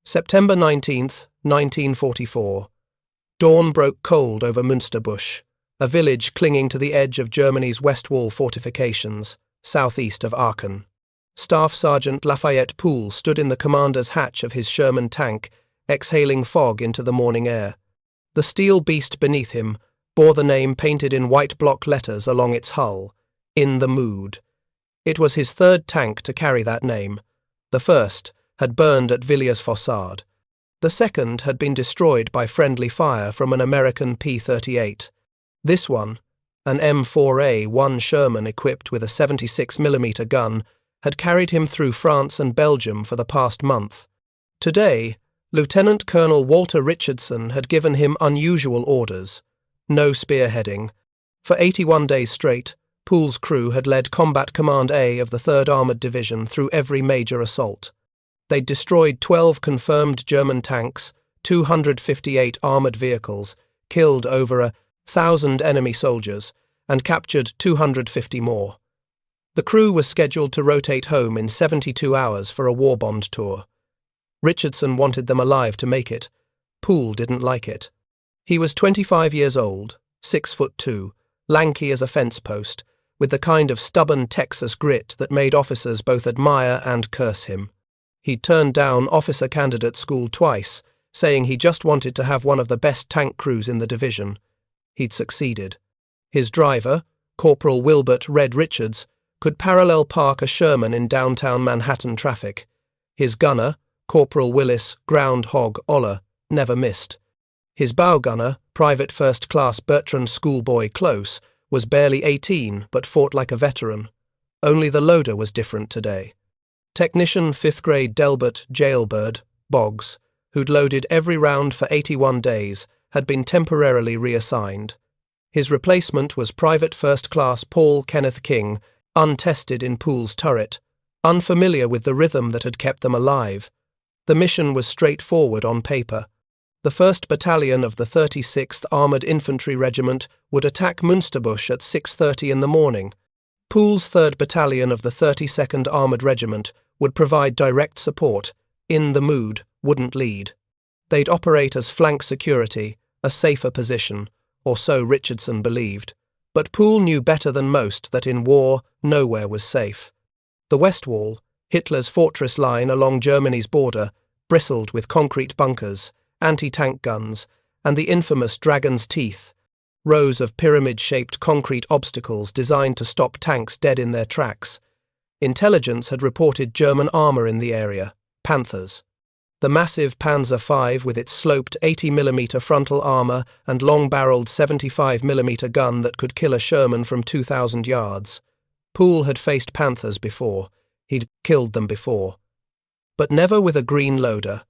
September 19th, 1944. Dawn broke cold over Münsterbusch, a village clinging to the edge of Germany's Westwall fortifications, southeast of Aachen. Staff Sergeant Lafayette Pool stood in the commander's hatch of his Sherman tank, exhaling fog into the morning air. The steel beast beneath him bore the name painted in white block letters along its hull, "In the Mood." It was his third tank to carry that name. The first had burned at Villiers-Fossard. The second had been destroyed by friendly fire from an American P-38. This one, an M4A1 Sherman equipped with a 76mm gun, had carried him through France and Belgium for the past month. Today, Lieutenant Colonel Walter Richardson had given him unusual orders. No spearheading. For 81 days straight, Pool's crew had led Combat Command A of the 3rd Armoured Division through every major assault. They'd destroyed 12 confirmed German tanks, 258 armoured vehicles, killed over 1,000 enemy soldiers, and captured 250 more. The crew was scheduled to rotate home in 72 hours for a war bond tour. Richardson wanted them alive to make it. Pool didn't like it. He was 25 years old, 6'2", lanky as a fence post, with the kind of stubborn Texas grit that made officers both admire and curse him. He'd turned down officer candidate school twice, saying he just wanted to have one of the best tank crews in the division. He'd succeeded. His driver, Corporal Wilbert Red Richards, could parallel park a Sherman in downtown Manhattan traffic. His gunner, Corporal Willis Groundhog Oller, never missed. His bow gunner, Private First Class Bertrand Schoolboy Close, was barely 18 but fought like a veteran. Only the loader was different today. Technician 5th grade Delbert Jailbird Boggs, who'd loaded every round for 81 days, had been temporarily reassigned. His replacement was Private First Class Paul Kenneth King, untested in Pool's turret, unfamiliar with the rhythm that had kept them alive. The mission was straightforward on paper. The 1st Battalion of the 36th Armoured Infantry Regiment would attack Münsterbusch at 6:30 in the morning. Pool's 3rd Battalion of the 32nd Armoured Regiment would provide direct support. In the Mood wouldn't lead. They'd operate as flank security, a safer position, or so Richardson believed. But Pool knew better than most that in war, nowhere was safe. The Westwall, Hitler's fortress line along Germany's border, bristled with concrete bunkers, anti-tank guns, and the infamous Dragon's Teeth, rows of pyramid-shaped concrete obstacles designed to stop tanks dead in their tracks. Intelligence had reported German armour in the area, Panthers. The massive Panzer V with its sloped 80mm frontal armour and long-barreled 75mm gun that could kill a Sherman from 2,000 yards. Pool had faced Panthers before. He'd killed them before. But never with a green loader.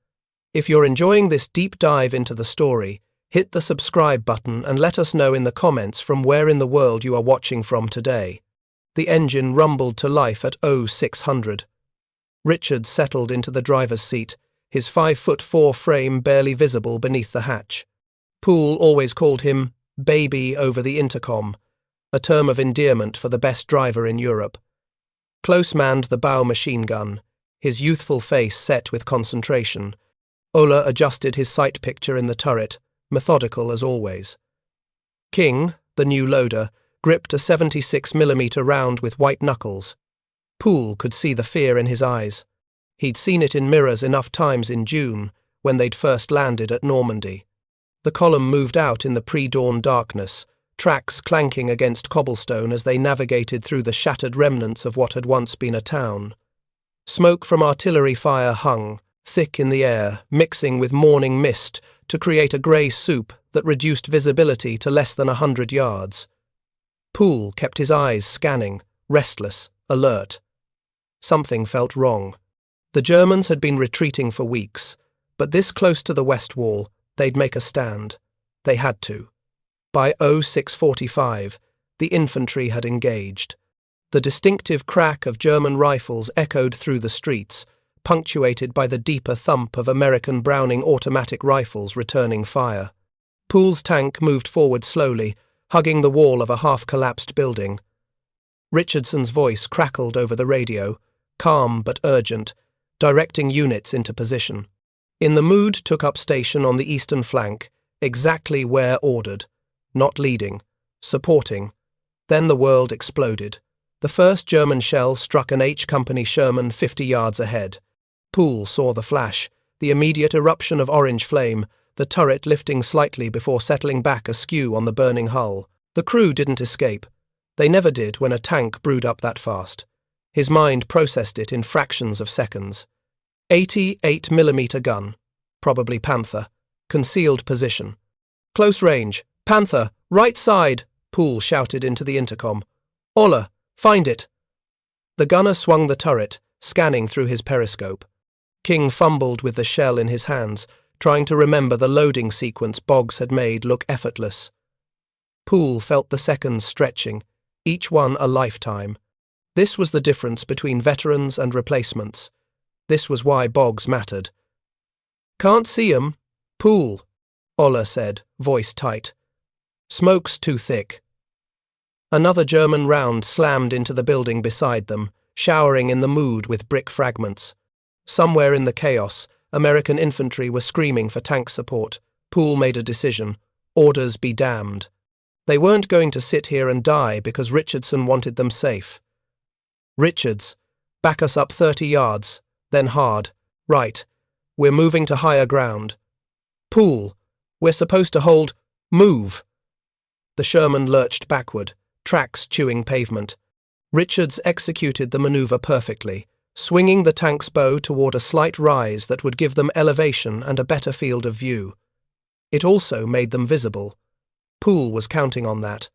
If you're enjoying this deep dive into the story, hit the subscribe button and let us know in the comments from where in the world you are watching from today. The engine rumbled to life at 0600. Richard settled into the driver's seat, his 5'4" frame barely visible beneath the hatch. Pool always called him Baby over the intercom, a term of endearment for the best driver in Europe. Close manned the bow machine gun, his youthful face set with concentration. Ola adjusted his sight picture in the turret, methodical as always. King, the new loader, gripped a 76mm round with white knuckles. Pool could see the fear in his eyes. He'd seen it in mirrors enough times in June, when they'd first landed at Normandy. The column moved out in the pre-dawn darkness, tracks clanking against cobblestone as they navigated through the shattered remnants of what had once been a town. Smoke from artillery fire hung, thick in the air, mixing with morning mist to create a grey soup that reduced visibility to less than 100 yards. Pool kept his eyes scanning, restless, alert. Something felt wrong. The Germans had been retreating for weeks, but this close to the Westwall, they'd make a stand. They had to. By 0645, the infantry had engaged. The distinctive crack of German rifles echoed through the streets, punctuated by the deeper thump of American Browning automatic rifles returning fire. Pool's tank moved forward slowly, hugging the wall of a half-collapsed building. Richardson's voice crackled over the radio, calm but urgent, directing units into position. In the mood took up station on the eastern flank, exactly where ordered, not leading, supporting. Then the world exploded. The first German shell struck an H Company Sherman 50 yards ahead. Pool saw the flash, the immediate eruption of orange flame, the turret lifting slightly before settling back askew on the burning hull. The crew didn't escape. They never did when a tank brewed up that fast. His mind processed it in fractions of seconds. 88mm gun, probably Panther, concealed position. Close range, Panther, right side, Pool shouted into the intercom. Ola, find it. The gunner swung the turret, scanning through his periscope. King fumbled with the shell in his hands, trying to remember the loading sequence Boggs had made look effortless. Pool felt the seconds stretching, each one a lifetime. This was the difference between veterans and replacements. This was why Boggs mattered. Can't see 'em. Pool, Ola said, voice tight. Smoke's too thick. Another German round slammed into the building beside them, showering in the mood with brick fragments. Somewhere in the chaos, American infantry were screaming for tank support. Pool made a decision. Orders be damned. They weren't going to sit here and die because Richardson wanted them safe. Richards, back us up 30 yards, then hard. Right. We're moving to higher ground. Pool, we're supposed to hold. Move. The Sherman lurched backward, tracks chewing pavement. Richards executed the maneuver perfectly, swinging the tank's bow toward a slight rise that would give them elevation and a better field of view. It also made them visible. Pool was counting on that.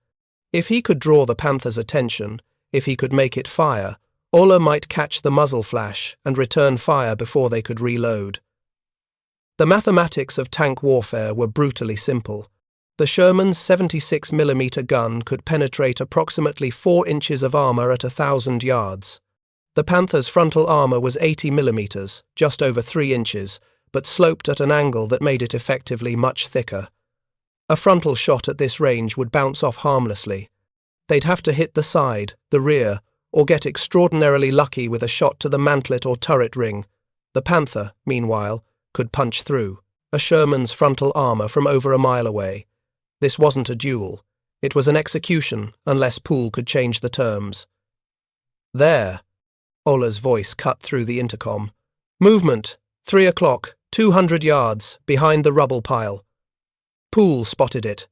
If he could draw the Panther's attention, if he could make it fire, Ola might catch the muzzle flash and return fire before they could reload. The mathematics of tank warfare were brutally simple. The Sherman's 76mm gun could penetrate approximately 4 inches of armor at 1,000 yards. The Panther's frontal armor was 80mm, just over 3 inches, but sloped at an angle that made it effectively much thicker. A frontal shot at this range would bounce off harmlessly. They'd have to hit the side, the rear, or get extraordinarily lucky with a shot to the mantlet or turret ring. The Panther, meanwhile, could punch through a Sherman's frontal armor from over a mile away. This wasn't a duel. It was an execution, unless Pool could change the terms. There. Ola's voice cut through the intercom. Movement. 3 o'clock, 200 yards, behind the rubble pile. Pool spotted it.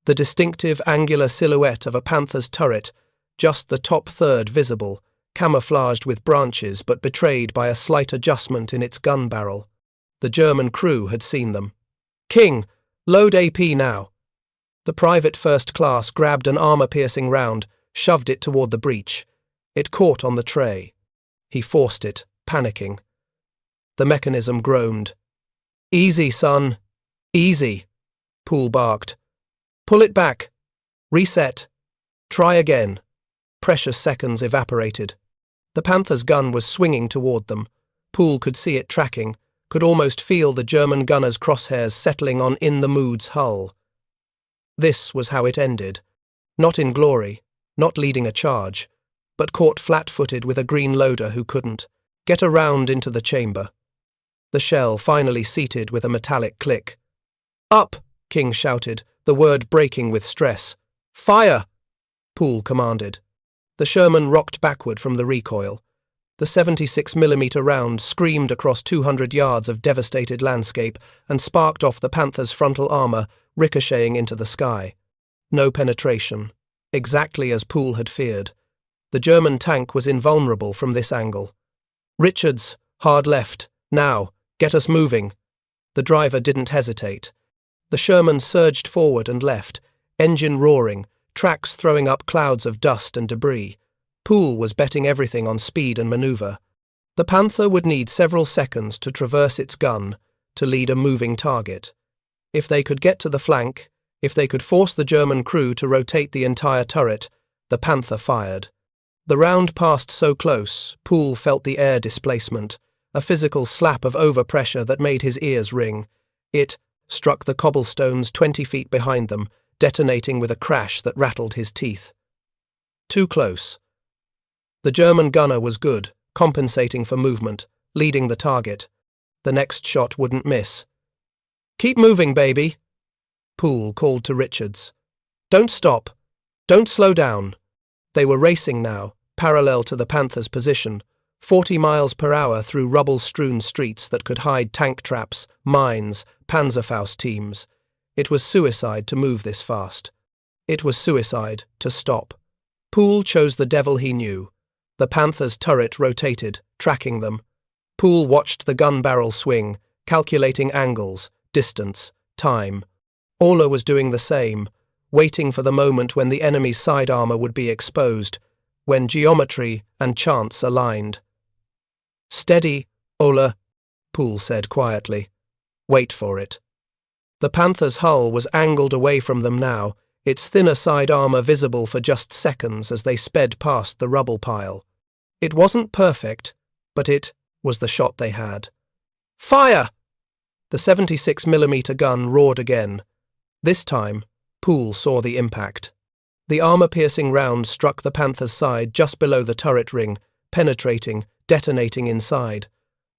The distinctive angular silhouette of a Panther's turret, just the top third visible, camouflaged with branches but betrayed by a slight adjustment in its gun barrel. The German crew had seen them. King, load AP now. The private first class grabbed an armor-piercing round, shoved it toward the breech. It caught on the tray. He forced it, panicking. The mechanism groaned. Easy, son. Easy. Pool barked. Pull it back. Reset. Try again. Precious seconds evaporated. The Panther's gun was swinging toward them. Pool could see it tracking, could almost feel the German gunner's crosshairs settling on In the Mood's hull. This was how it ended. Not in glory, not leading a charge, but caught flat-footed with a green loader who couldn't get around into the chamber. The shell finally seated with a metallic click. Up, King shouted, the word breaking with stress. Fire! Pool commanded. The Sherman rocked backward from the recoil. The 76mm round screamed across 200 yards of devastated landscape and sparked off the Panther's frontal armor, ricocheting into the sky. No penetration. Exactly as Pool had feared. The German tank was invulnerable from this angle. Richards, hard left. Now, get us moving. The driver didn't hesitate. The Sherman surged forward and left, engine roaring, tracks throwing up clouds of dust and debris. Pool was betting everything on speed and maneuver. The Panther would need several seconds to traverse its gun, to lead a moving target. If they could get to the flank, if they could force the German crew to rotate the entire turret, the Panther fired. The round passed so close, Pool felt the air displacement, a physical slap of overpressure that made his ears ring. It struck the cobblestones 20 feet behind them, detonating with a crash that rattled his teeth. Too close. The German gunner was good, compensating for movement, leading the target. The next shot wouldn't miss. "Keep moving, baby," Pool called to Richards. "Don't stop. Don't slow down." They were racing now, parallel to the Panthers' position, 40 miles per hour through rubble-strewn streets that could hide tank traps, mines, Panzerfaust teams. It was suicide to move this fast. It was suicide to stop. Pool chose the devil he knew. The Panthers' turret rotated, tracking them. Pool watched the gun barrel swing, calculating angles, distance, time. Ola was doing the same, waiting for the moment when the enemy's side armor would be exposed, when geometry and chance aligned. "Steady, Ola," Pool said quietly. "Wait for it." The Panther's hull was angled away from them now, its thinner side armor visible for just seconds as they sped past the rubble pile. It wasn't perfect, but it was the shot they had. "Fire!" The 76mm gun roared again. This time, Pool saw the impact. The armor-piercing round struck the Panther's side just below the turret ring, penetrating, detonating inside.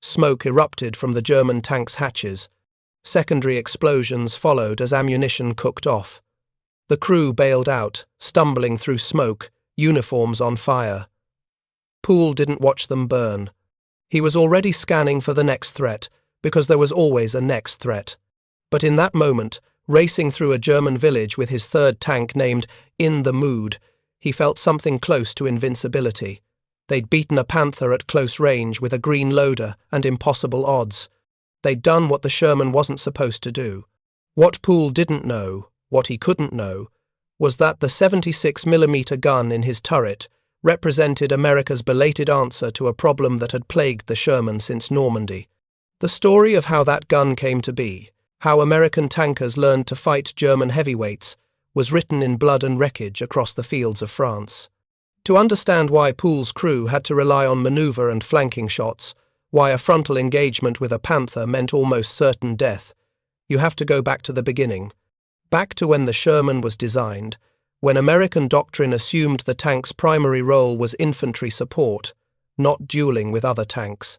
Smoke erupted from the German tank's hatches. Secondary explosions followed as ammunition cooked off. The crew bailed out, stumbling through smoke, uniforms on fire. Pool didn't watch them burn. He was already scanning for the next threat, because there was always a next threat. But in that moment, racing through a German village with his third tank named In the Mood, he felt something close to invincibility. They'd beaten a Panther at close range with a green loader and impossible odds. They'd done what the Sherman wasn't supposed to do. What Pool didn't know, what he couldn't know, was that the 76mm gun in his turret represented America's belated answer to a problem that had plagued the Sherman since Normandy. The story of how that gun came to be, how American tankers learned to fight German heavyweights, was written in blood and wreckage across the fields of France. To understand why Pool's crew had to rely on maneuver and flanking shots, why a frontal engagement with a Panther meant almost certain death, you have to go back to the beginning. Back to when the Sherman was designed, when American doctrine assumed the tank's primary role was infantry support, not dueling with other tanks.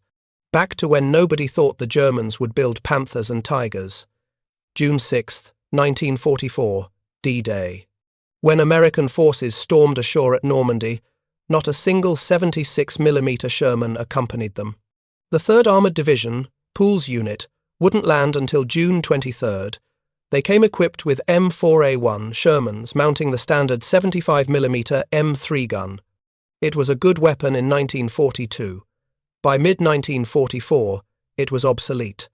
Back to when nobody thought the Germans would build Panthers and Tigers. June 6, 1944, D-Day. When American forces stormed ashore at Normandy, not a single 76mm Sherman accompanied them. The 3rd Armoured Division, Pool's unit, wouldn't land until June 23rd. They came equipped with M4A1 Shermans mounting the standard 75mm M3 gun. It was a good weapon in 1942. By mid-1944, it was obsolete.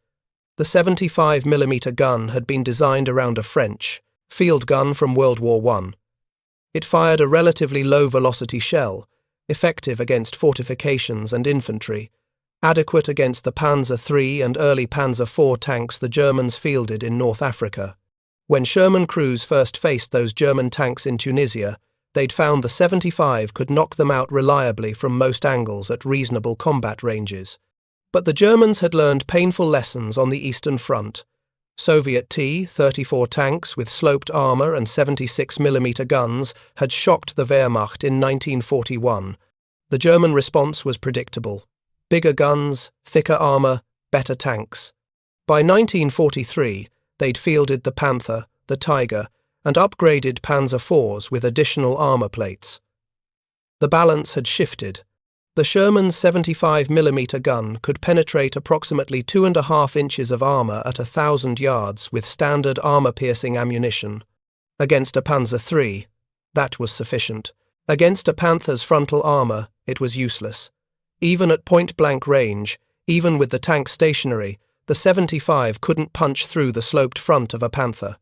The 75mm gun had been designed around a French field gun from World War I. It fired a relatively low-velocity shell, effective against fortifications and infantry, adequate against the Panzer III and early Panzer IV tanks the Germans fielded in North Africa. When Sherman crews first faced those German tanks in Tunisia, they'd found the 75 could knock them out reliably from most angles at reasonable combat ranges. But the Germans had learned painful lessons on the Eastern Front. Soviet T-34 tanks with sloped armor and 76mm guns had shocked the Wehrmacht in 1941. The German response was predictable. Bigger guns, thicker armor, better tanks. By 1943, they'd fielded the Panther, the Tiger, and upgraded Panzer IVs with additional armor plates. The balance had shifted. The Sherman's 75mm gun could penetrate approximately 2.5 inches of armor at 1,000 yards with standard armor-piercing ammunition. Against a Panzer III, that was sufficient. Against a Panther's frontal armor, it was useless. Even at point-blank range, even with the tank stationary, the 75 couldn't punch through the sloped front of a Panther.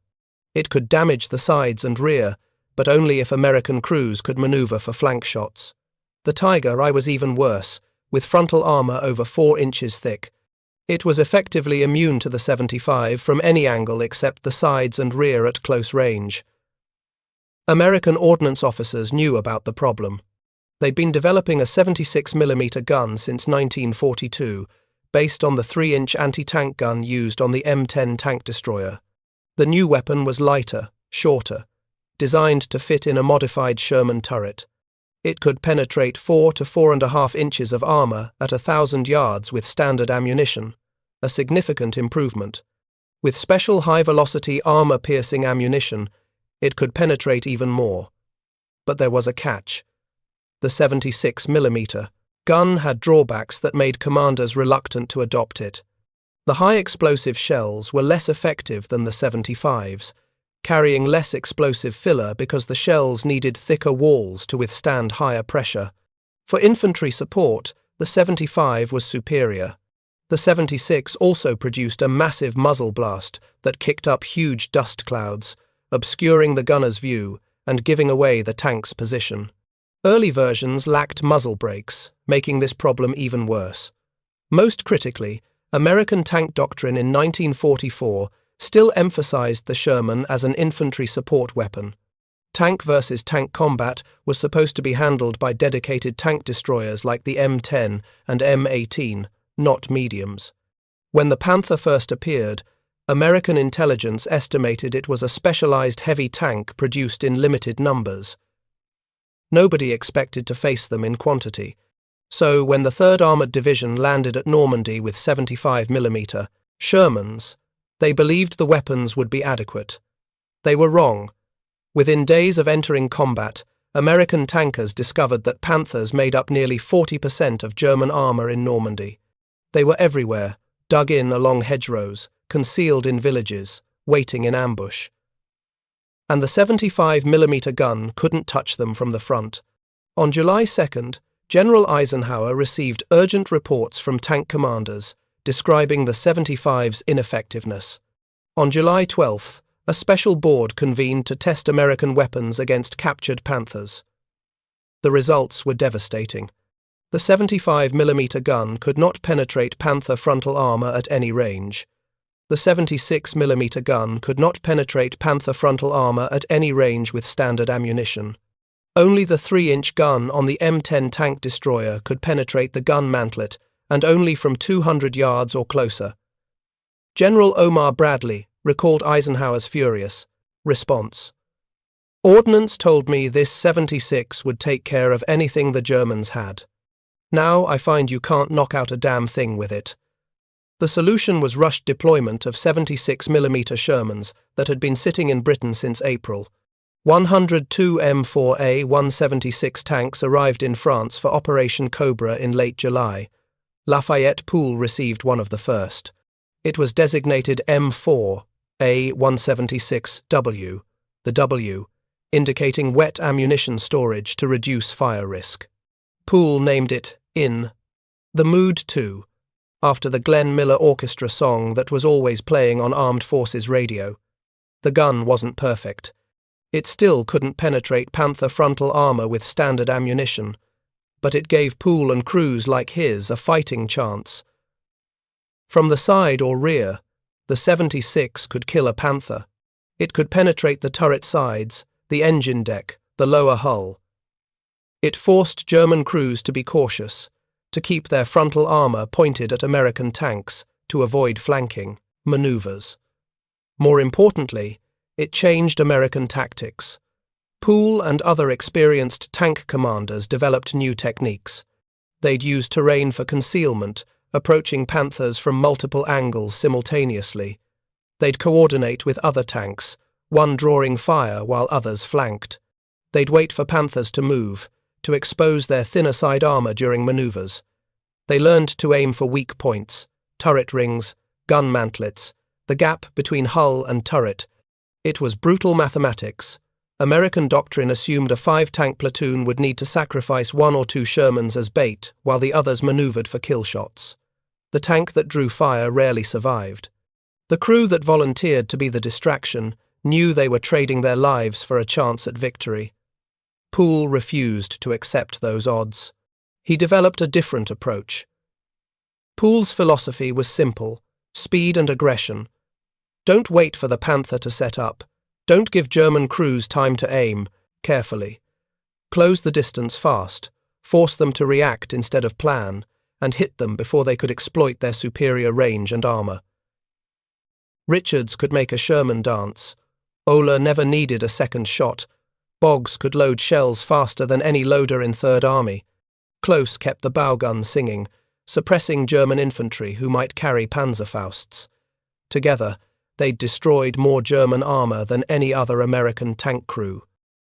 It could damage the sides and rear, but only if American crews could maneuver for flank shots. The Tiger I was even worse, with frontal armor over 4 inches thick. It was effectively immune to the 75 from any angle except the sides and rear at close range. American ordnance officers knew about the problem. They'd been developing a 76mm gun since 1942, based on the 3-inch anti-tank gun used on the M10 tank destroyer. The new weapon was lighter, shorter, designed to fit in a modified Sherman turret. It could penetrate 4 to 4.5 inches of armor at 1,000 yards with standard ammunition. a significant improvement. With special high-velocity armor-piercing ammunition, it could penetrate even more. But there was a catch. The 76mm gun had drawbacks that made commanders reluctant to adopt it. The high-explosive shells were less effective than the 75s, carrying less explosive filler because the shells needed thicker walls to withstand higher pressure. For infantry support, the 75 was superior. The 76 also produced a massive muzzle blast that kicked up huge dust clouds, obscuring the gunner's view and giving away the tank's position. Early versions lacked muzzle brakes, making this problem even worse. Most critically, American tank doctrine in 1944 still emphasized the Sherman as an infantry support weapon. Tank versus tank combat was supposed to be handled by dedicated tank destroyers like the M10 and M18, not mediums. When the Panther first appeared, American intelligence estimated it was a specialized heavy tank produced in limited numbers. Nobody expected to face them in quantity. So when the 3rd Armored Division landed at Normandy with 75mm Shermans, they believed the weapons would be adequate. They were wrong. Within days of entering combat, American tankers discovered that Panthers made up nearly 40% of German armor in Normandy. They were everywhere, dug in along hedgerows, concealed in villages, waiting in ambush. And the 75mm gun couldn't touch them from the front. On July 2nd, General Eisenhower received urgent reports from tank commanders describing the 75's ineffectiveness. On July 12th, a special board convened to test American weapons against captured Panthers. The results were devastating. The 75mm gun could not penetrate Panther frontal armor at any range. The 76mm gun could not penetrate Panther frontal armor at any range with standard ammunition. Only the 3-inch gun on the M10 tank destroyer could penetrate the gun mantlet, and only from 200 yards or closer. General Omar Bradley recalled Eisenhower's furious response. "Ordnance told me this 76 would take care of anything the Germans had. Now I find you can't knock out a damn thing with it." The solution was rushed deployment of 76mm Shermans that had been sitting in Britain since April. 102 M4A1 76 tanks arrived in France for Operation Cobra in late July. Lafayette Pool received one of the first. It was designated M4A1 76W, the W, indicating wet ammunition storage to reduce fire risk. Pool named it In the Mood 2, after the Glenn Miller Orchestra song that was always playing on Armed Forces radio. The gun wasn't perfect. It still couldn't penetrate Panther frontal armor with standard ammunition, but it gave Pool and crews like his a fighting chance. From the side or rear, the 76 could kill a Panther. It could penetrate the turret sides, the engine deck, the lower hull. It forced German crews to be cautious, to keep their frontal armor pointed at American tanks to avoid flanking maneuvers. More importantly, it changed American tactics. Pool and other experienced tank commanders developed new techniques. They'd use terrain for concealment, approaching Panthers from multiple angles simultaneously. They'd coordinate with other tanks, one drawing fire while others flanked. They'd wait for Panthers to move, to expose their thinner side armor during maneuvers. They learned to aim for weak points, turret rings, gun mantlets, the gap between hull and turret. It was brutal mathematics. American doctrine assumed a 5-tank platoon would need to sacrifice 1 or 2 Shermans as bait while the others maneuvered for kill shots. The tank that drew fire rarely survived. The crew that volunteered to be the distraction knew they were trading their lives for a chance at victory. Pool refused to accept those odds. He developed a different approach. Pool's philosophy was simple: speed and aggression. Don't wait for the Panther to set up. Don't give German crews time to aim, carefully. Close the distance fast, force them to react instead of plan, and hit them before they could exploit their superior range and armor. Richards could make a Sherman dance. Ola never needed a second shot. Boggs could load shells faster than any loader in Third Army. Close kept the bow gun singing, suppressing German infantry who might carry Panzerfausts. Together, they'd destroyed more German armor than any other American tank crew.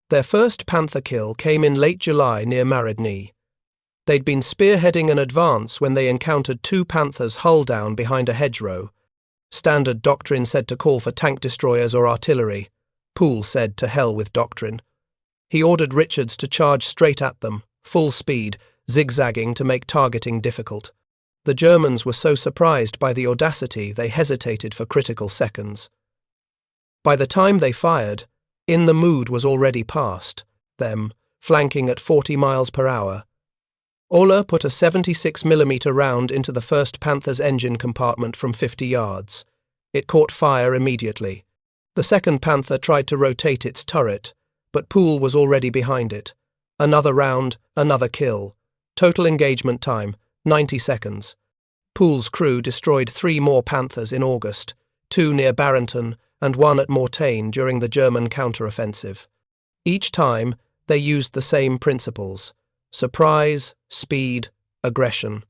Their first Panther kill came in late July near Maridny. They'd been spearheading an advance when they encountered two Panthers hull down behind a hedgerow. Standard doctrine said to call for tank destroyers or artillery. Pool said to hell with doctrine. He ordered Richards to charge straight at them, full speed, zigzagging to make targeting difficult. The Germans were so surprised by the audacity they hesitated for critical seconds. By the time they fired, In the Mood was already past them, flanking at 40 miles per hour. Ola put a 76mm round into the first Panther's engine compartment from 50 yards. It caught fire immediately. The second Panther tried to rotate its turret, but Pool was already behind it. Another round, another kill. Total engagement time, 90 seconds. Pool's crew destroyed 3 more Panthers in August, 2 near Barrington and 1 at Mortain during the German counteroffensive. Each time, they used the same principles: surprise, speed, aggression.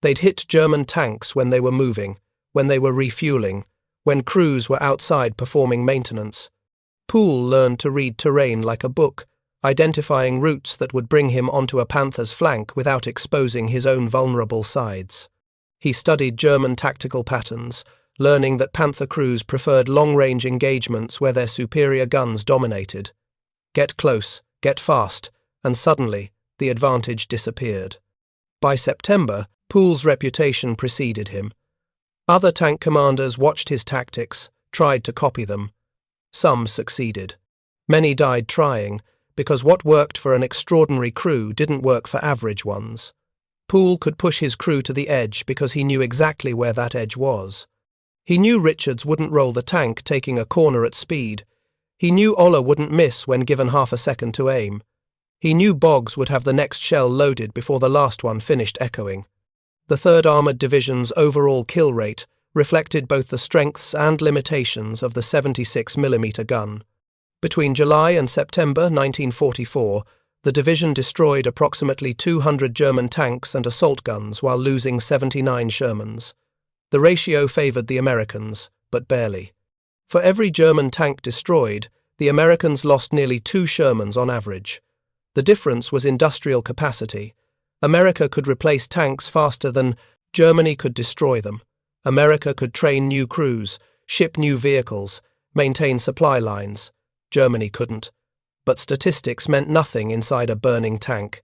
They'd hit German tanks when they were moving, when they were refueling, when crews were outside performing maintenance. Pool learned to read terrain like a book, identifying routes that would bring him onto a Panther's flank without exposing his own vulnerable sides. He studied German tactical patterns, learning that Panther crews preferred long-range engagements where their superior guns dominated. Get close, get fast, and suddenly, the advantage disappeared. By September, Pool's reputation preceded him. Other tank commanders watched his tactics, tried to copy them. Some succeeded. Many died trying, because what worked for an extraordinary crew didn't work for average ones. Pool could push his crew to the edge because he knew exactly where that edge was. He knew Richards wouldn't roll the tank taking a corner at speed. He knew Ola wouldn't miss when given half a second to aim. He knew Boggs would have the next shell loaded before the last one finished echoing. The 3rd Armoured Division's overall kill rate reflected both the strengths and limitations of the 76mm gun. Between July and September 1944, the division destroyed approximately 200 German tanks and assault guns while losing 79 Shermans. The ratio favoured the Americans, but barely. For every German tank destroyed, the Americans lost nearly 2 Shermans on average. The difference was industrial capacity. America could replace tanks faster than Germany could destroy them. America could train new crews, ship new vehicles, maintain supply lines. Germany couldn't. But statistics meant nothing inside a burning tank.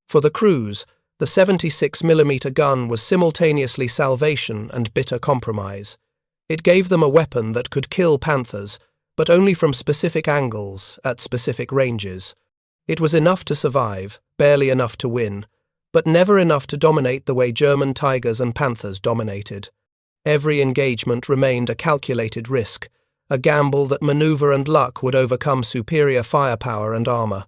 For the crews, the 76mm gun was simultaneously salvation and bitter compromise. It gave them a weapon that could kill Panthers, but only from specific angles, at specific ranges. It was enough to survive, barely enough to win, but never enough to dominate the way German Tigers and Panthers dominated. Every engagement remained a calculated risk, a gamble that maneuver and luck would overcome superior firepower and armor.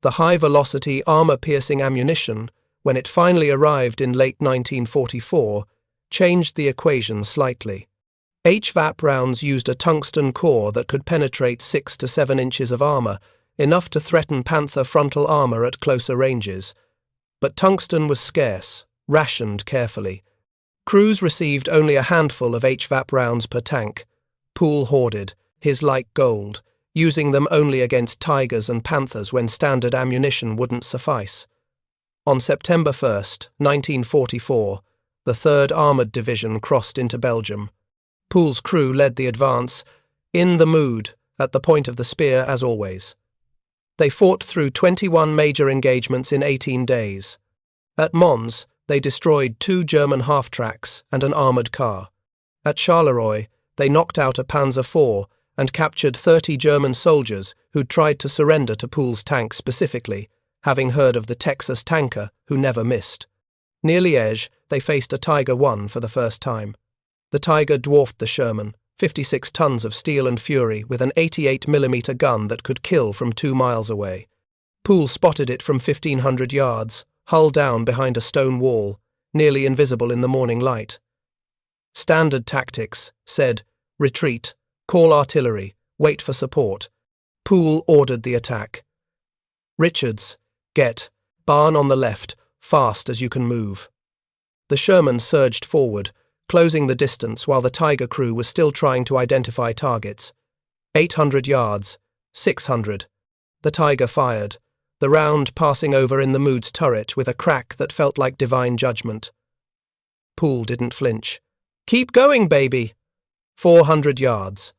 The high-velocity, armor-piercing ammunition, when it finally arrived in late 1944, changed the equation slightly. HVAP rounds used a tungsten core that could penetrate 6 to 7 inches of armor, enough to threaten Panther frontal armor at closer ranges. But tungsten was scarce, rationed carefully. Crews received only a handful of HVAP rounds per tank. Pool hoarded, his like gold, using them only against Tigers and Panthers when standard ammunition wouldn't suffice. On September 1, 1944, the 3rd Armoured Division crossed into Belgium. Pool's crew led the advance, in the Mood, at the point of the spear as always. They fought through 21 major engagements in 18 days. At Mons, they destroyed 2 German half-tracks and an armoured car. At Charleroi, they knocked out a Panzer IV and captured 30 German soldiers who'd tried to surrender to Pool's tank specifically, having heard of the Texas tanker who never missed. Near Liège, they faced a Tiger I for the first time. The Tiger dwarfed the Sherman, 56 tons of steel and fury with an 88mm gun that could kill from 2 miles away. Pool spotted it from 1,500 yards, hull down behind a stone wall, nearly invisible in the morning light. Standard tactics said, retreat, call artillery, wait for support. Pool ordered the attack. Richards, get, barn on the left, fast as you can move. The Sherman surged forward, closing the distance while the Tiger crew was still trying to identify targets. 800 yards, 600. The Tiger fired, the round passing over in the Mood's turret with a crack that felt like divine judgment. Pool didn't flinch. "Keep going, baby!" 400 yards.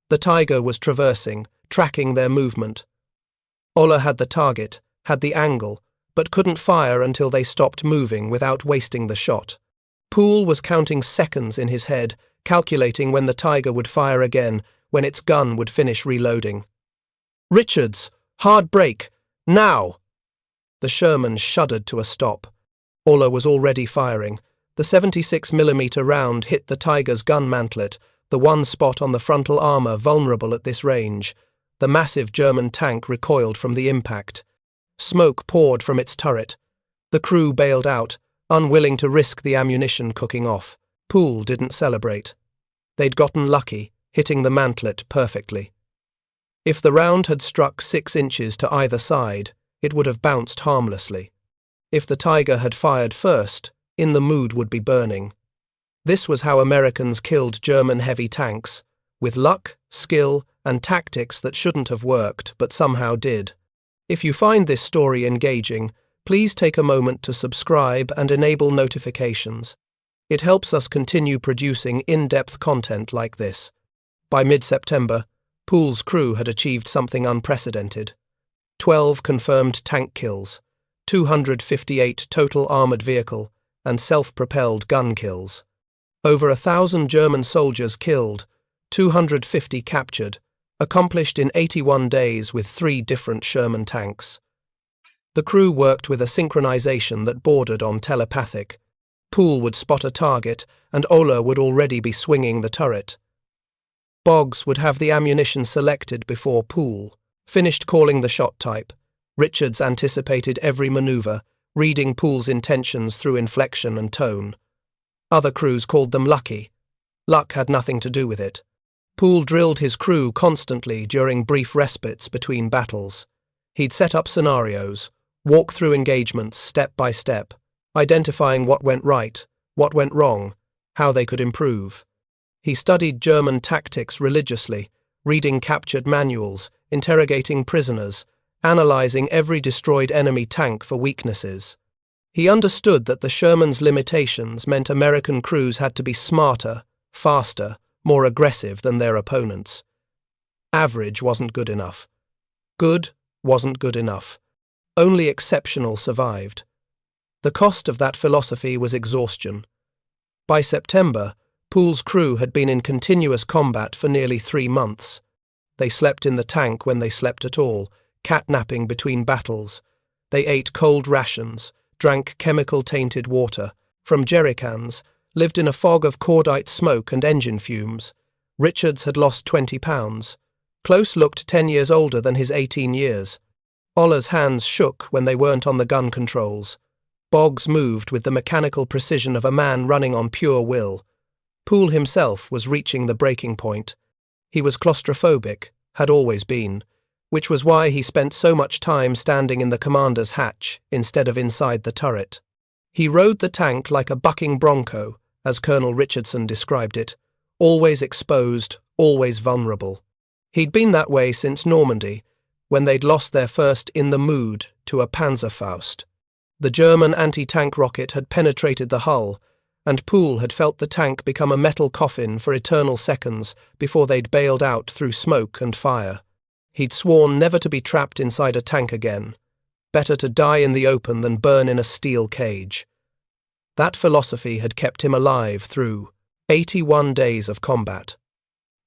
The Tiger was traversing, tracking their movement. Ola had the target, had the angle, but couldn't fire until they stopped moving without wasting the shot. Pool was counting seconds in his head, calculating when the Tiger would fire again, when its gun would finish reloading. "Richards! Hard break! Now!" The Sherman shuddered to a stop. Ola was already firing. The 76mm round hit the Tiger's gun mantlet, the one spot on the frontal armour vulnerable at this range. The massive German tank recoiled from the impact. Smoke poured from its turret. The crew bailed out, unwilling to risk the ammunition cooking off. Pool didn't celebrate. They'd gotten lucky, hitting the mantlet perfectly. If the round had struck 6 inches to either side, it would have bounced harmlessly. If the Tiger had fired first, In the Mood would be burning. This was how Americans killed German heavy tanks, with luck, skill, and tactics that shouldn't have worked but somehow did. If you find this story engaging, please take a moment to subscribe and enable notifications. It helps us continue producing in-depth content like this. By mid-September, Pool's crew had achieved something unprecedented. 12 confirmed tank kills, 258 total armoured vehicle and self-propelled gun kills. Over 1,000 German soldiers killed, 250 captured, accomplished in 81 days with 3 different Sherman tanks. The crew worked with a synchronization that bordered on telepathic. Pool would spot a target, and Ola would already be swinging the turret. Boggs would have the ammunition selected before Pool finished calling the shot type. Richards anticipated every maneuver, reading Pool's intentions through inflection and tone. Other crews called them lucky. Luck had nothing to do with it. Pool drilled his crew constantly during brief respites between battles. He'd set up scenarios, walk through engagements step by step, identifying what went right, what went wrong, how they could improve. He studied German tactics religiously, reading captured manuals, interrogating prisoners, analyzing every destroyed enemy tank for weaknesses. He understood that the Sherman's limitations meant American crews had to be smarter, faster, more aggressive than their opponents. Average wasn't good enough. Good wasn't good enough. Only exceptional survived. The cost of that philosophy was exhaustion. By September, Pool's crew had been in continuous combat for nearly 3 months. They slept in the tank when they slept at all, catnapping between battles. They ate cold rations, drank chemical-tainted water from jerrycans, lived in a fog of cordite smoke and engine fumes. Richards had lost 20 pounds. Close looked 10 years older than his 18 years. Ola's hands shook when they weren't on the gun controls. Boggs moved with the mechanical precision of a man running on pure will. Pool himself was reaching the breaking point. He was claustrophobic, had always been, which was why he spent so much time standing in the commander's hatch instead of inside the turret. He rode the tank like a bucking bronco, as Colonel Richardson described it, always exposed, always vulnerable. He'd been that way since Normandy, when they'd lost their first In the Mood to a Panzerfaust. The German anti-tank rocket had penetrated the hull, and Pool had felt the tank become a metal coffin for eternal seconds before they'd bailed out through smoke and fire. He'd sworn never to be trapped inside a tank again. Better to die in the open than burn in a steel cage. That philosophy had kept him alive through 81 days of combat.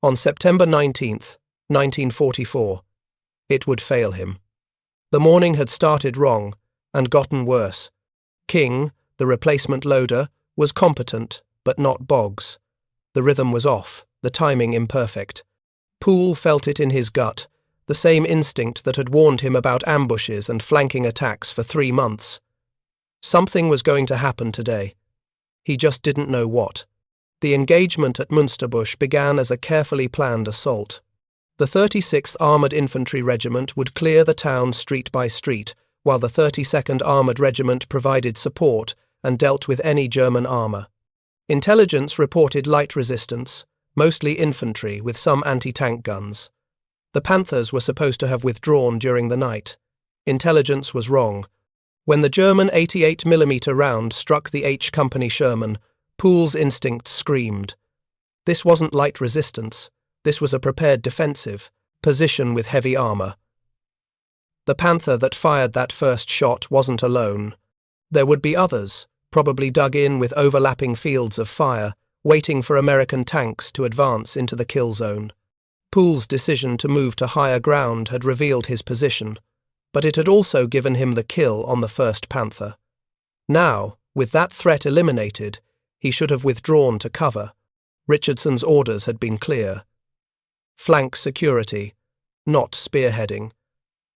On September 19th, 1944, it would fail him. The morning had started wrong and gotten worse. King, the replacement loader, was competent, but not Boggs. The rhythm was off, the timing imperfect. Pool felt it in his gut, the same instinct that had warned him about ambushes and flanking attacks for 3 months. Something was going to happen today. He just didn't know what. The engagement at Münsterbusch began as a carefully planned assault. The 36th Armoured Infantry Regiment would clear the town street by street, while the 32nd Armoured Regiment provided support and dealt with any German armour. Intelligence reported light resistance, mostly infantry with some anti-tank guns. The Panthers were supposed to have withdrawn during the night. Intelligence was wrong. When the German 88mm round struck the H Company Sherman, Pool's instinct screamed. This wasn't light resistance. This was a prepared defensive position with heavy armour. The Panther that fired that first shot wasn't alone. There would be others, probably dug in with overlapping fields of fire, waiting for American tanks to advance into the kill zone. Pool's decision to move to higher ground had revealed his position, but it had also given him the kill on the first Panther. Now, with that threat eliminated, he should have withdrawn to cover. Richardson's orders had been clear. Flank security, not spearheading.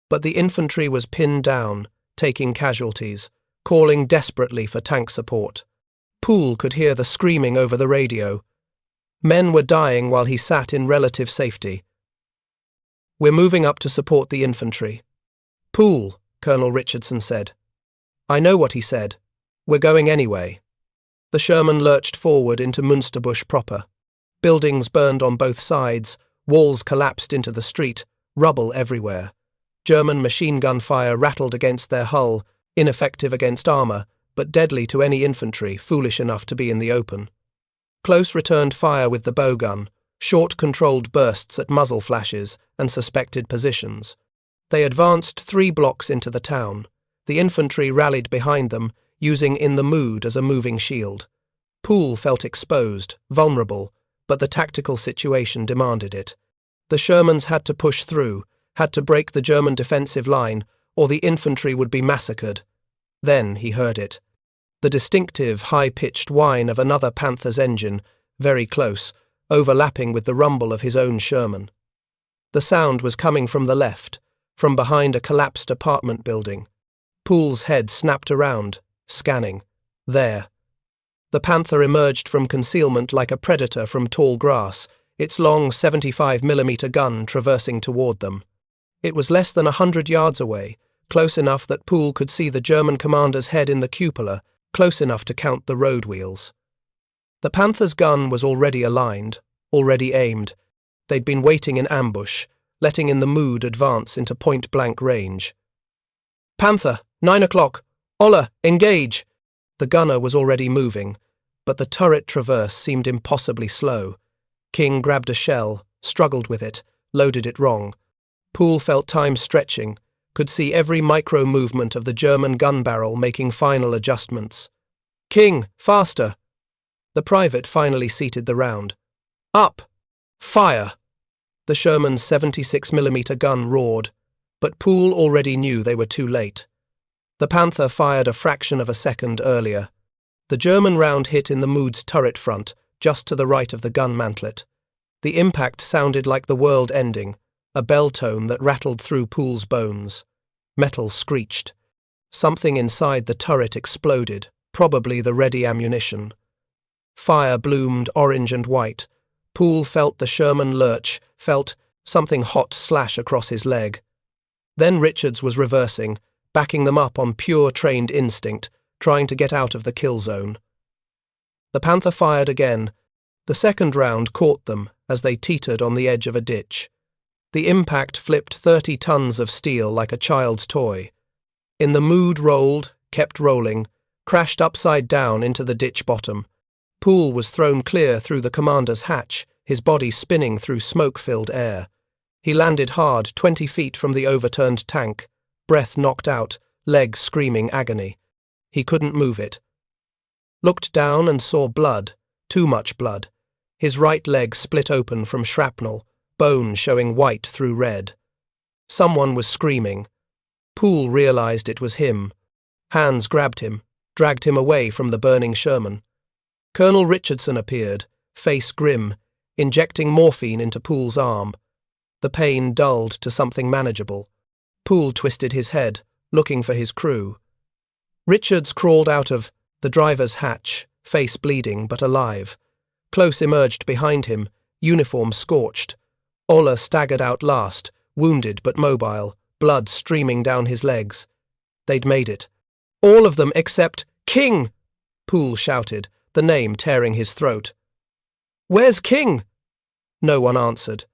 But the infantry was pinned down, taking casualties, calling desperately for tank support. Pool could hear the screaming over the radio. Men were dying while he sat in relative safety. "We're moving up to support the infantry." "Pool," Colonel Richardson said. "I know what he said. We're going anyway." The Sherman lurched forward into Münsterbusch proper. Buildings burned on both sides, walls collapsed into the street, rubble everywhere. German machine gun fire rattled against their hull, ineffective against armour, but deadly to any infantry foolish enough to be in the open. Close returned fire with the bowgun, short controlled bursts at muzzle flashes and suspected positions. They advanced 3 blocks into the town. The infantry rallied behind them, using In the Mood as a moving shield. Pool felt exposed, vulnerable, but the tactical situation demanded it. The Shermans had to push through, had to break the German defensive line, or the infantry would be massacred. Then he heard it. The distinctive, high-pitched whine of another Panther's engine, very close, overlapping with the rumble of his own Sherman. The sound was coming from the left, from behind a collapsed apartment building. Pool's head snapped around, scanning. There. The Panther emerged from concealment like a predator from tall grass, its long 75mm gun traversing toward them. It was less than 100 yards away, close enough that Pool could see the German commander's head in the cupola, close enough to count the road wheels. The Panther's gun was already aligned, already aimed. They'd been waiting in ambush, letting In the Mood advance into point-blank range. "Panther, 9 o'clock. Ola, engage!" The gunner was already moving, but the turret traverse seemed impossibly slow. King grabbed a shell, struggled with it, loaded it wrong. Pool felt time stretching, could see every micro-movement of the German gun barrel making final adjustments. "King, faster!" The private finally seated the round. "Up! Fire!" The Sherman's 76mm gun roared, but Pool already knew they were too late. The Panther fired a fraction of a second earlier. The German round hit In the Mood's turret front, just to the right of the gun mantlet. The impact sounded like the world ending, a bell tone that rattled through Pool's bones. Metal screeched. Something inside the turret exploded, probably the ready ammunition. Fire bloomed orange and white. Pool felt the Sherman lurch, felt something hot slash across his leg. Then Richards was reversing, backing them up on pure trained instinct, trying to get out of the kill zone. The Panther fired again. The second round caught them as they teetered on the edge of a ditch. The impact flipped 30 tons of steel like a child's toy. In the Mood rolled, kept rolling, crashed upside down into the ditch bottom. Pool was thrown clear through the commander's hatch, his body spinning through smoke-filled air. He landed hard 20 feet from the overturned tank, breath knocked out, legs screaming agony. He couldn't move it. Looked down and saw blood, too much blood. His right leg split open from shrapnel, bone showing white through red. Someone was screaming. Pool realized it was him. Hands grabbed him, dragged him away from the burning Sherman. Colonel Richardson appeared, face grim, injecting morphine into Pool's arm. The pain dulled to something manageable. Pool twisted his head, looking for his crew. Richards crawled out of the driver's hatch, face bleeding but alive. Close emerged behind him, uniform scorched. Ola staggered out last, wounded but mobile, blood streaming down his legs. They'd made it. All of them except King! Pool shouted, the name tearing his throat. "Where's King?" No one answered.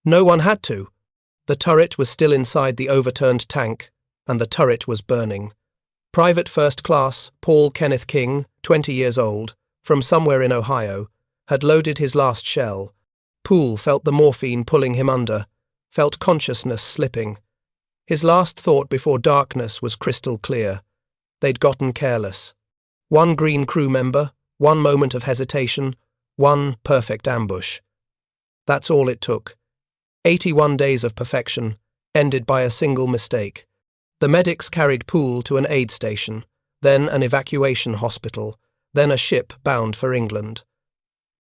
No one had to. The turret was still inside the overturned tank, and the turret was burning. Private First Class Paul Kenneth King, 20 years old, from somewhere in Ohio, had loaded his last shell. Pool felt the morphine pulling him under, felt consciousness slipping. His last thought before darkness was crystal clear. They'd gotten careless. One green crew member, one moment of hesitation, one perfect ambush. That's all it took. 81 days of perfection, ended by a single mistake. The medics carried Pool to an aid station, then an evacuation hospital, then a ship bound for England.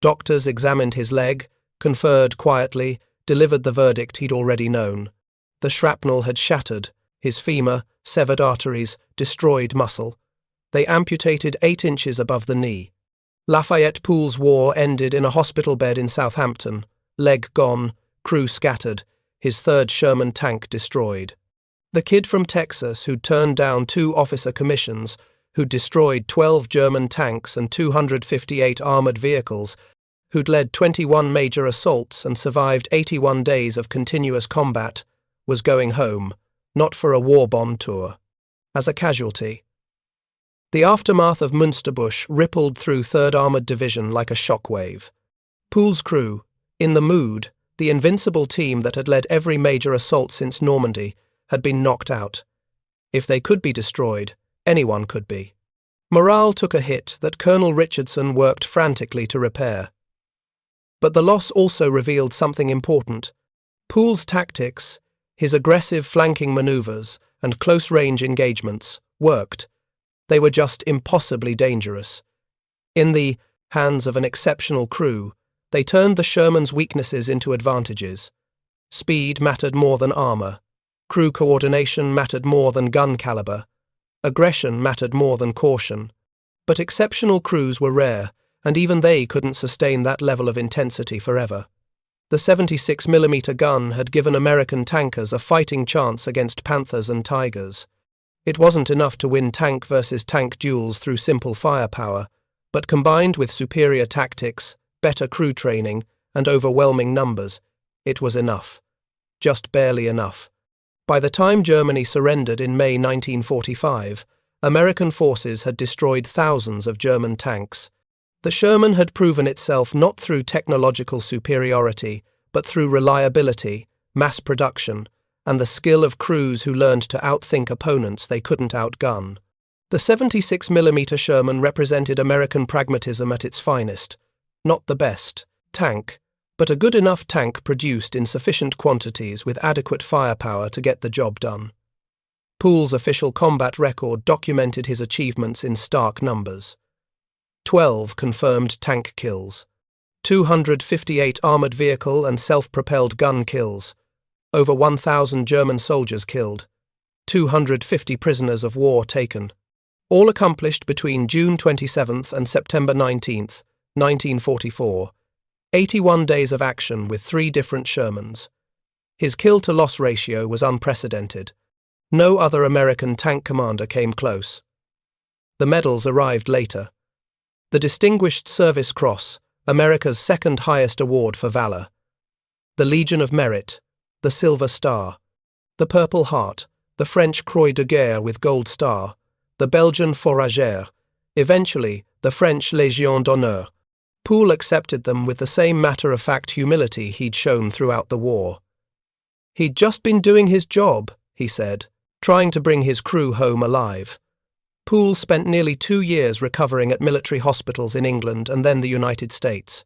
Doctors examined his leg, conferred quietly, delivered the verdict he'd already known. The shrapnel had shattered, his femur, severed arteries, destroyed muscle. They amputated 8 inches above the knee. Lafayette Pool's war ended in a hospital bed in Southampton, leg gone, crew scattered, his 3rd Sherman tank destroyed. The kid from Texas who'd turned down 2 officer commissions, who'd destroyed 12 German tanks and 258 armoured vehicles, who'd led 21 major assaults and survived 81 days of continuous combat, was going home, not for a war bond tour, as a casualty. The aftermath of Münsterbusch rippled through 3rd Armoured Division like a shockwave. Pool's crew, in the mood, the invincible team that had led every major assault since Normandy, had been knocked out. If they could be destroyed, anyone could be. Morale took a hit that Colonel Richardson worked frantically to repair. But the loss also revealed something important. Pool's tactics, his aggressive flanking manoeuvres and close-range engagements, worked. They were just impossibly dangerous. In the hands of an exceptional crew, they turned the Sherman's weaknesses into advantages. Speed mattered more than armour. Crew coordination mattered more than gun caliber. Aggression mattered more than caution. But exceptional crews were rare, and even they couldn't sustain that level of intensity forever. The 76mm gun had given American tankers a fighting chance against Panthers and Tigers. It wasn't enough to win tank versus tank duels through simple firepower, but combined with superior tactics, better crew training, and overwhelming numbers, it was enough. Just barely enough. By the time Germany surrendered in May 1945, American forces had destroyed thousands of German tanks. The Sherman had proven itself not through technological superiority, but through reliability, mass production, and the skill of crews who learned to outthink opponents they couldn't outgun. The 76mm Sherman represented American pragmatism at its finest. Not the best tank, but a good enough tank produced in sufficient quantities with adequate firepower to get the job done. Pool's official combat record documented his achievements in stark numbers. 12 confirmed tank kills, 258 armoured vehicle and self-propelled gun kills, over 1,000 German soldiers killed, 250 prisoners of war taken. All accomplished between June 27th and September 19th, 1944. 81 days of action with 3 different Shermans. His kill-to-loss ratio was unprecedented. No other American tank commander came close. The medals arrived later. The Distinguished Service Cross, America's 2nd highest award for valor. The Legion of Merit, the Silver Star. The Purple Heart, the French Croix de Guerre with Gold Star, the Belgian Fourragère, eventually the French Légion d'honneur. Pool accepted them with the same matter-of-fact humility he'd shown throughout the war. He'd just been doing his job, he said, trying to bring his crew home alive. Pool spent nearly 2 years recovering at military hospitals in England and then the United States.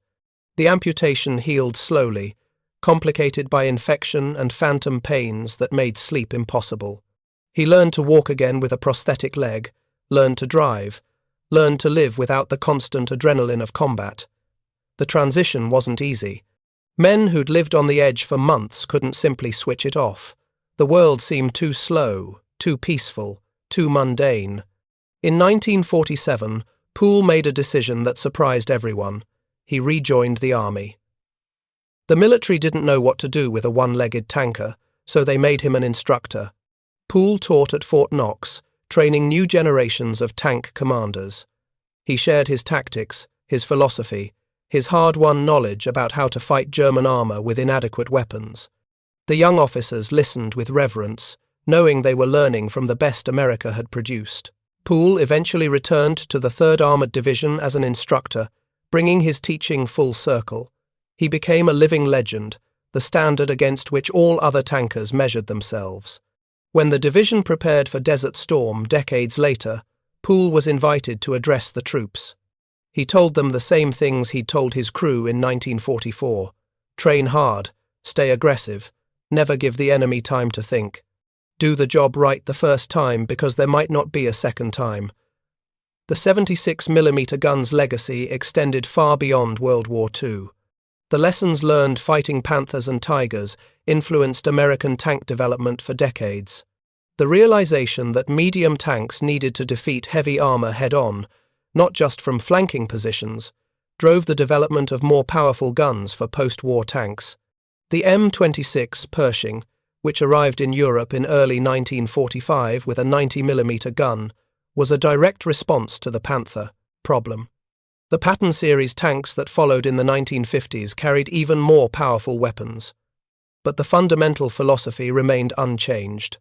The amputation healed slowly, complicated by infection and phantom pains that made sleep impossible. He learned to walk again with a prosthetic leg, learned to drive, learned to live without the constant adrenaline of combat. The transition wasn't easy. Men who'd lived on the edge for months couldn't simply switch it off. The world seemed too slow, too peaceful, too mundane. In 1947, Pool made a decision that surprised everyone. He rejoined the army. The military didn't know what to do with a one-legged tanker, so they made him an instructor. Pool taught at Fort Knox, training new generations of tank commanders. He shared his tactics, his philosophy, his hard-won knowledge about how to fight German armor with inadequate weapons. The young officers listened with reverence, knowing they were learning from the best America had produced. Pool eventually returned to the 3rd Armored Division as an instructor, bringing his teaching full circle. He became a living legend, the standard against which all other tankers measured themselves. When the division prepared for Desert Storm decades later, Pool was invited to address the troops. He told them the same things he'd told his crew in 1944. Train hard, stay aggressive, never give the enemy time to think. Do the job right the first time because there might not be a second time. The 76mm gun's legacy extended far beyond World War II. The lessons learned fighting Panthers and Tigers influenced American tank development for decades. The realization that medium tanks needed to defeat heavy armor head-on, not just from flanking positions, drove the development of more powerful guns for post-war tanks. The M26 Pershing, which arrived in Europe in early 1945 with a 90mm gun, was a direct response to the Panther problem. The Patton series tanks that followed in the 1950s carried even more powerful weapons. But the fundamental philosophy remained unchanged.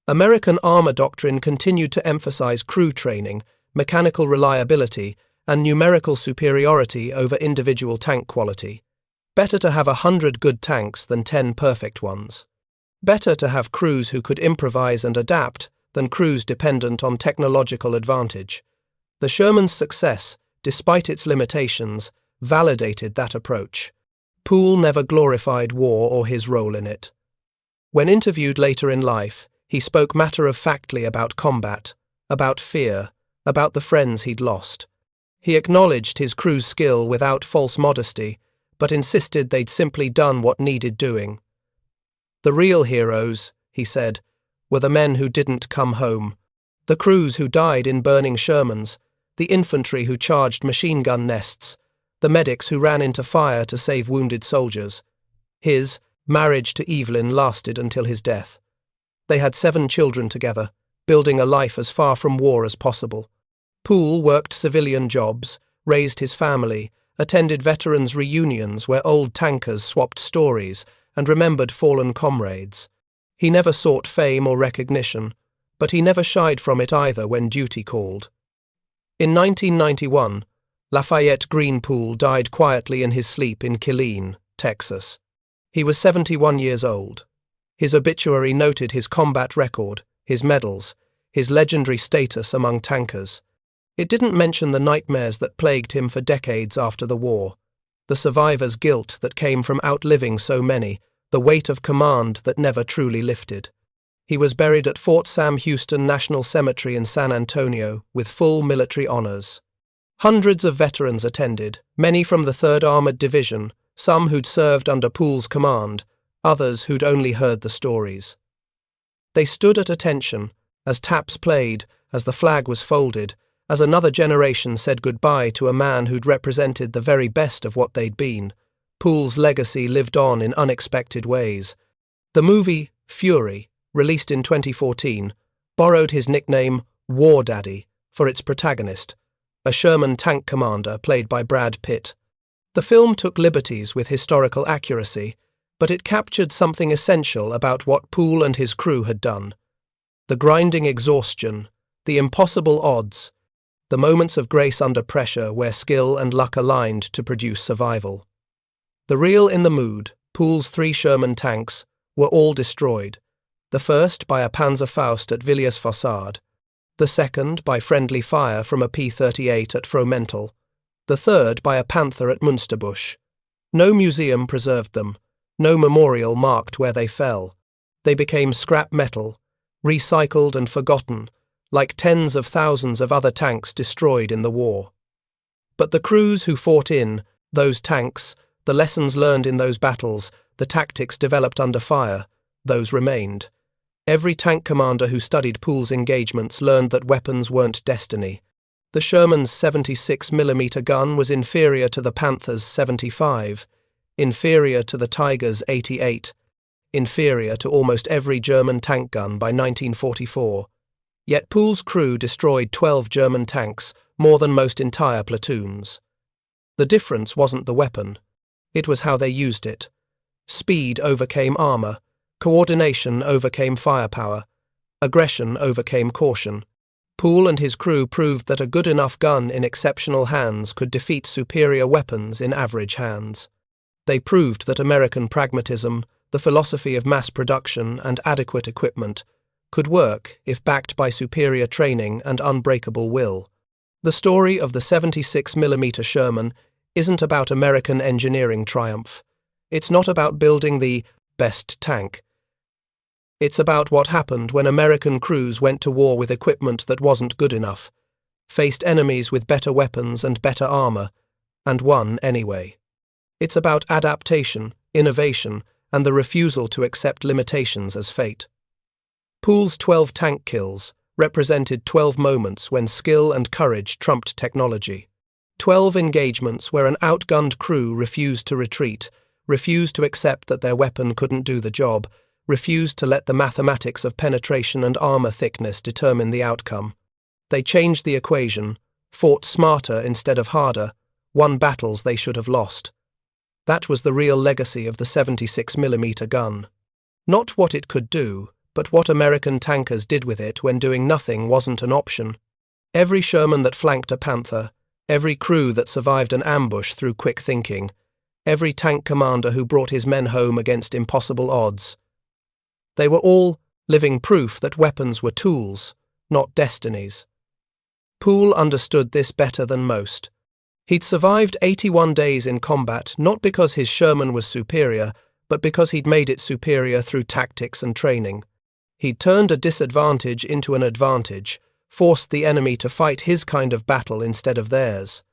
American armor doctrine continued to emphasize crew training, mechanical reliability, and numerical superiority over individual tank quality. Better to have 100 good tanks than 10 perfect ones. Better to have crews who could improvise and adapt than crews dependent on technological advantage. The Sherman's success, despite its limitations, validated that approach. Pool never glorified war or his role in it. When interviewed later in life, he spoke matter-of-factly about combat, about fear, about the friends he'd lost. He acknowledged his crew's skill without false modesty, but insisted they'd simply done what needed doing. The real heroes, he said, were the men who didn't come home, the crews who died in burning Shermans, the infantry who charged machine gun nests, the medics who ran into fire to save wounded soldiers. His marriage to Evelyn lasted until his death. They had 7 children together, building a life as far from war as possible. Pool worked civilian jobs, raised his family, attended veterans' reunions where old tankers swapped stories and remembered fallen comrades. He never sought fame or recognition, but he never shied from it either when duty called. In 1991, Lafayette Green Pool died quietly in his sleep in Killeen, Texas. He was 71 years old. His obituary noted his combat record, his medals, his legendary status among tankers. It didn't mention the nightmares that plagued him for decades after the war, the survivor's guilt that came from outliving so many, the weight of command that never truly lifted. He was buried at Fort Sam Houston National Cemetery in San Antonio with full military honors. Hundreds of veterans attended, many from the 3rd Armored Division, some who'd served under Pool's command, others who'd only heard the stories. They stood at attention, as taps played, as the flag was folded, as another generation said goodbye to a man who'd represented the very best of what they'd been. Pool's legacy lived on in unexpected ways. The movie Fury, released in 2014, borrowed his nickname War Daddy for its protagonist, a Sherman tank commander played by Brad Pitt. The film took liberties with historical accuracy, but it captured something essential about what Pool and his crew had done. The grinding exhaustion, the impossible odds, the moments of grace under pressure where skill and luck aligned to produce survival. The reel in the mood, Pool's 3 Sherman tanks, were all destroyed, the first by a Panzerfaust at Villiers-Fossard, the second by friendly fire from a P-38 at Fromental, the third by a Panther at Münsterbusch. No museum preserved them, no memorial marked where they fell. They became scrap metal, recycled and forgotten, like tens of thousands of other tanks destroyed in the war. But the crews who fought in those tanks, the lessons learned in those battles, the tactics developed under fire, those remained. Every tank commander who studied Pool's engagements learned that weapons weren't destiny. The Sherman's 76mm gun was inferior to the Panther's 75, inferior to the Tiger's 88, inferior to almost every German tank gun by 1944. Yet Pool's crew destroyed 12 German tanks, more than most entire platoons. The difference wasn't the weapon. It was how they used it. Speed overcame armor, coordination overcame firepower, aggression overcame caution. Pool and his crew proved that a good enough gun in exceptional hands could defeat superior weapons in average hands. They proved that American pragmatism, the philosophy of mass production and adequate equipment, could work if backed by superior training and unbreakable will. The story of the 76mm Sherman isn't about American engineering triumph. It's not about building the best tank. It's about what happened when American crews went to war with equipment that wasn't good enough, faced enemies with better weapons and better armor, and won anyway. It's about adaptation, innovation, and the refusal to accept limitations as fate. Pool's 12 tank kills represented 12 moments when skill and courage trumped technology. 12 engagements where an outgunned crew refused to retreat, refused to accept that their weapon couldn't do the job, refused to let the mathematics of penetration and armor thickness determine the outcome. They changed the equation, fought smarter instead of harder, won battles they should have lost. That was the real legacy of the 76mm gun. Not what it could do, but what American tankers did with it when doing nothing wasn't an option. Every Sherman that flanked a Panther, every crew that survived an ambush through quick thinking, every tank commander who brought his men home against impossible odds. They were all living proof that weapons were tools, not destinies. Pool understood this better than most. He'd survived 81 days in combat not because his Sherman was superior, but because he'd made it superior through tactics and training. He'd turned a disadvantage into an advantage, forced the enemy to fight his kind of battle instead of theirs.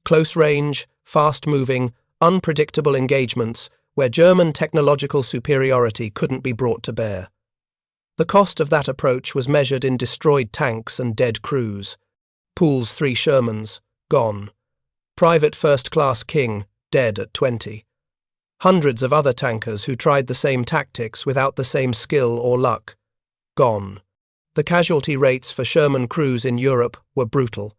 Close range, fast-moving, unpredictable engagements where German technological superiority couldn't be brought to bear. The cost of that approach was measured in destroyed tanks and dead crews. Pool's 3 Shermans, gone. Private First Class King, dead at 20. Hundreds of other tankers who tried the same tactics without the same skill or luck, gone. The casualty rates for Sherman crews in Europe were brutal.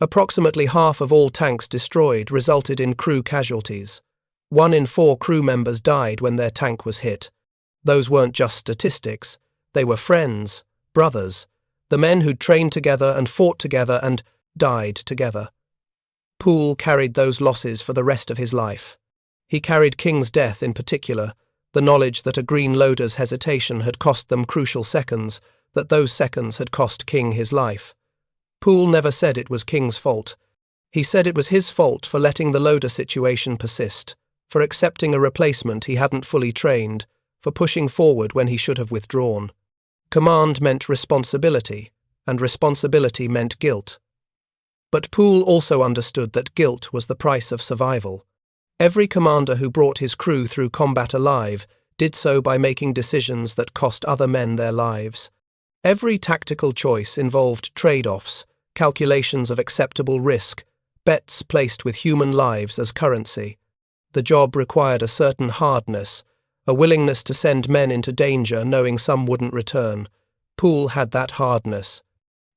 Approximately half of all tanks destroyed resulted in crew casualties. 1 in 4 crew members died when their tank was hit. Those weren't just statistics, they were friends, brothers, the men who'd trained together and fought together and died together. Pool carried those losses for the rest of his life. He carried King's death in particular, the knowledge that a green loader's hesitation had cost them crucial seconds, that those seconds had cost King his life. Pool never said it was King's fault. He said it was his fault for letting the loader situation persist, for accepting a replacement he hadn't fully trained, for pushing forward when he should have withdrawn. Command meant responsibility, and responsibility meant guilt. But Pool also understood that guilt was the price of survival. Every commander who brought his crew through combat alive did so by making decisions that cost other men their lives. Every tactical choice involved trade-offs, calculations of acceptable risk, bets placed with human lives as currency. The job required a certain hardness, a willingness to send men into danger knowing some wouldn't return. Pool had that hardness.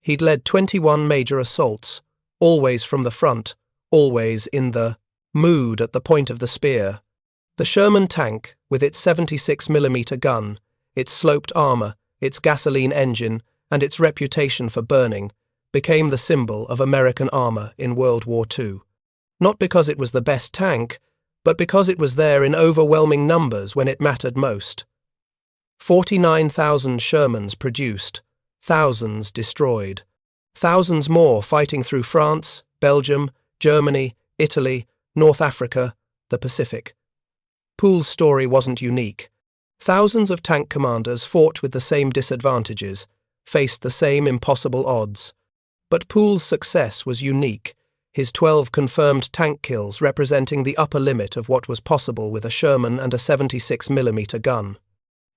He'd led 21 major assaults, always from the front, always in the mood at the point of the spear. The Sherman tank, with its 76mm gun, its sloped armor, its gasoline engine, and its reputation for burning, became the symbol of American armor in World War II. Not because it was the best tank, but because it was there in overwhelming numbers when it mattered most. 49,000 Shermans produced, thousands destroyed, thousands more fighting through France, Belgium, Germany, Italy, North Africa, the Pacific. Pool's story wasn't unique. Thousands of tank commanders fought with the same disadvantages, faced the same impossible odds. But Pool's success was unique, his 12 confirmed tank kills representing the upper limit of what was possible with a Sherman and a 76mm gun.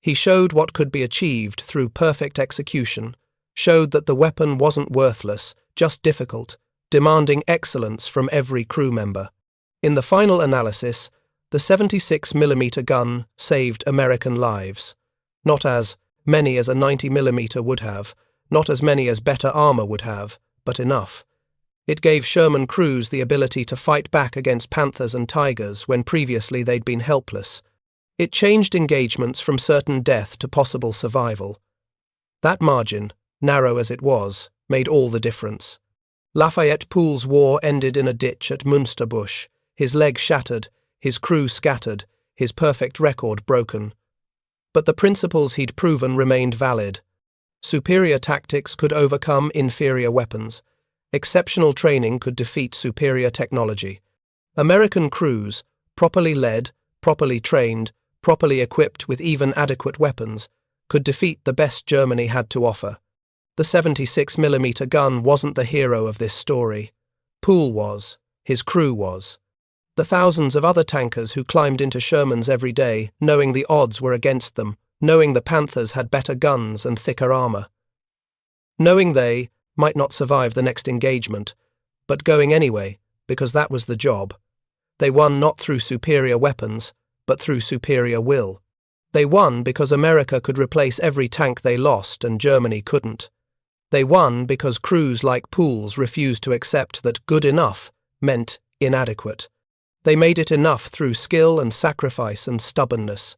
He showed what could be achieved through perfect execution, showed that the weapon wasn't worthless, just difficult, demanding excellence from every crew member. In the final analysis, the 76mm gun saved American lives. Not as many as a 90mm would have, not as many as better armor would have, but enough. It gave Sherman crews the ability to fight back against Panthers and Tigers when previously they'd been helpless. It changed engagements from certain death to possible survival. That margin, narrow as it was, made all the difference. Lafayette Pool's war ended in a ditch at Münsterbusch, his leg shattered, his crew scattered, his perfect record broken. But the principles he'd proven remained valid. Superior tactics could overcome inferior weapons. Exceptional training could defeat superior technology. American crews, properly led, properly trained, properly equipped with even adequate weapons, could defeat the best Germany had to offer. The 76mm gun wasn't the hero of this story. Pool was. His crew was. The thousands of other tankers who climbed into Shermans every day, knowing the odds were against them, knowing the Panthers had better guns and thicker armor. Knowing they might not survive the next engagement, but going anyway, because that was the job. They won not through superior weapons, but through superior will. They won because America could replace every tank they lost and Germany couldn't. They won because crews like Pool's refused to accept that good enough meant inadequate. They made it enough through skill and sacrifice and stubbornness.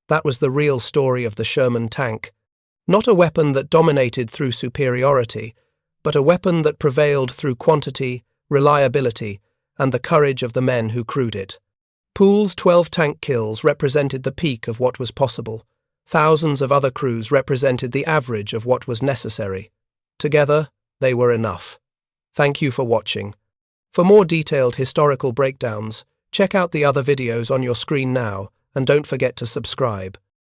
That was the real story of the Sherman tank. Not a weapon that dominated through superiority, but a weapon that prevailed through quantity, reliability, and the courage of the men who crewed it. Pool's 12 tank kills represented the peak of what was possible. Thousands of other crews represented the average of what was necessary. Together, they were enough. Thank you for watching. For more detailed historical breakdowns, check out the other videos on your screen now, and don't forget to subscribe.